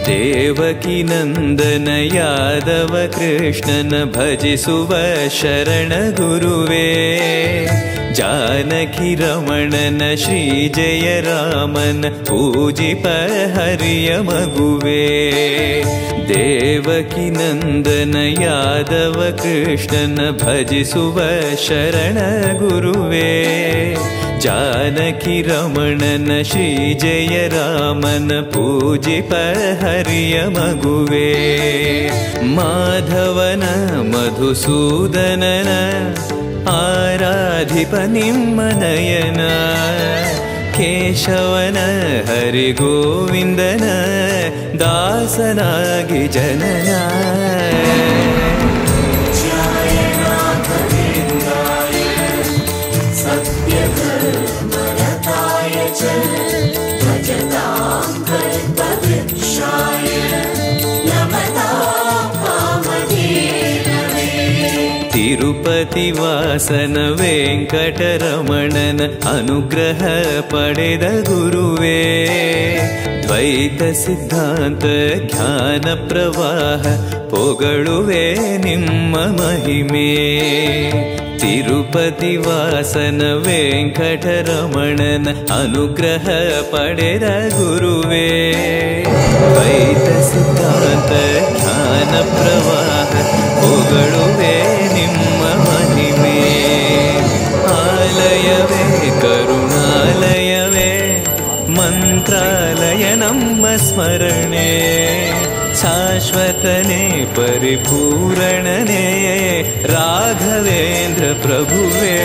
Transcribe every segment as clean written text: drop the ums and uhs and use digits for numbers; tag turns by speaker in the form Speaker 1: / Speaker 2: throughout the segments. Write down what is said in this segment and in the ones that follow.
Speaker 1: ದೇವಕಿ ನಂದನ ಯಾದವ ಕೃಷ್ಣನ ಭಜಿಸುವ ಶರಣ ಗುರುವೇ ಜಾನಕಿ ರಮಣನ ಶ್ರೀ ಜಯ ರಾಮನ ಪೂಜಿಪ ಹರಿಯ ಮಗುವೇ ದೇವಕಿ ನಂದನ ಯಾದವ ಕೃಷ್ಣನ ಭಜಿಸುವ ಶರಣ ಗುರುವೇ ಜಾನಕಿ ರಮಣನ ಶ್ರೀ ಜಯ ರಾಮನ ಪೂಜಿಪ ಹರಿಯ ಮಗುವೇ ಮಾಧವನ ಮಧುಸೂದನನ ಆರಾಧಿಪ ನಿಮ್ಮ ನಯನ ಕೇಶವನ ಹರಿಗೋವಿಂದನ ದಾಸನಾಗಿ ಜನನ ತಿರುಪತಿ ವಾಸನ ವೆಂಕಟರಮಣನ ಅನುಗ್ರಹ ಪಡೆದ ಗುರುವೇ ದ್ವೈತ ಸಿದ್ಧಾಂತ ಜ್ಞಾನ ಪ್ರವಾಹ ಪೊಗಳುವೆ ನಿಮ್ಮ ಮಹಿಮೆ ತಿರುಪತಿ ವಾಸನ ವೆಂಕಟರಮಣನ ಅನುಗ್ರಹ ಪಡೆದ ಗುರುವೇ ದ್ವೈತ ಸಿದ್ಧಾಂತ ಜ್ಞಾನ ಪ್ರವಾಹ ಪೊಗಳುವೆ ನಿಮ್ಮ ಮಹಿಮೆ ಆಲಯವೇ ಕರುಣಾಲಯವೇ ಮಂತ್ರಾಲಯ ನಮ್ಮ ಸ್ಮರಣೆ ಶಾಶ್ವತನೇ ಪರಿಪೂರಣನೇ ರಾಘವೇಂದ್ರ ಪ್ರಭುವೇ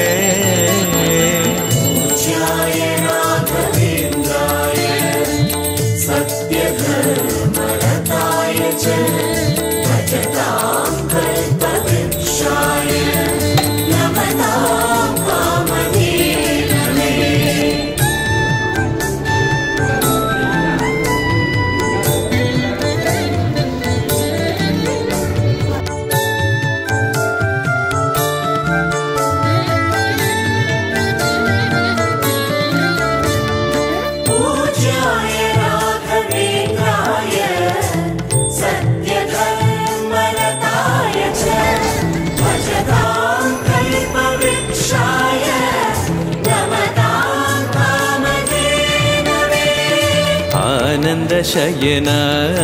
Speaker 1: ಆನಂದ ಶಯನ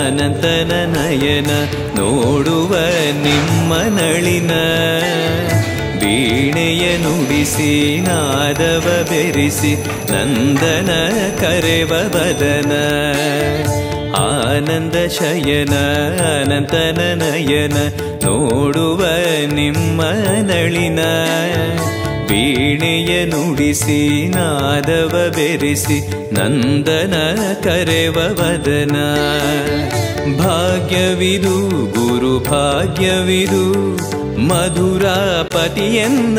Speaker 1: ಅನಂತನ ನಯನ ನೋಡುವ ನಿಮ್ಮ ನಳಿನ ವೀಣೆಯ ನುಡಿಸಿ ನಾದವ ಬೆರೆಸಿ ನಂದನ ಕರೆವ ಬದನ ಆನಂದ ಶಯನ ಅನಂತನ ನಯನ ನೋಡುವ ನಿಮ್ಮ ನಳಿನ ವೀಣೆಯ ನುಡಿಸಿ ನಾದವ ಬೆರೆಸಿ ನಂದನ ಕರೆವ ವದನ ಭಾಗ್ಯವಿದು ಗುರು ಭಾಗ್ಯವಿದು ಮಧುರಾಪತಿಯನ್ನ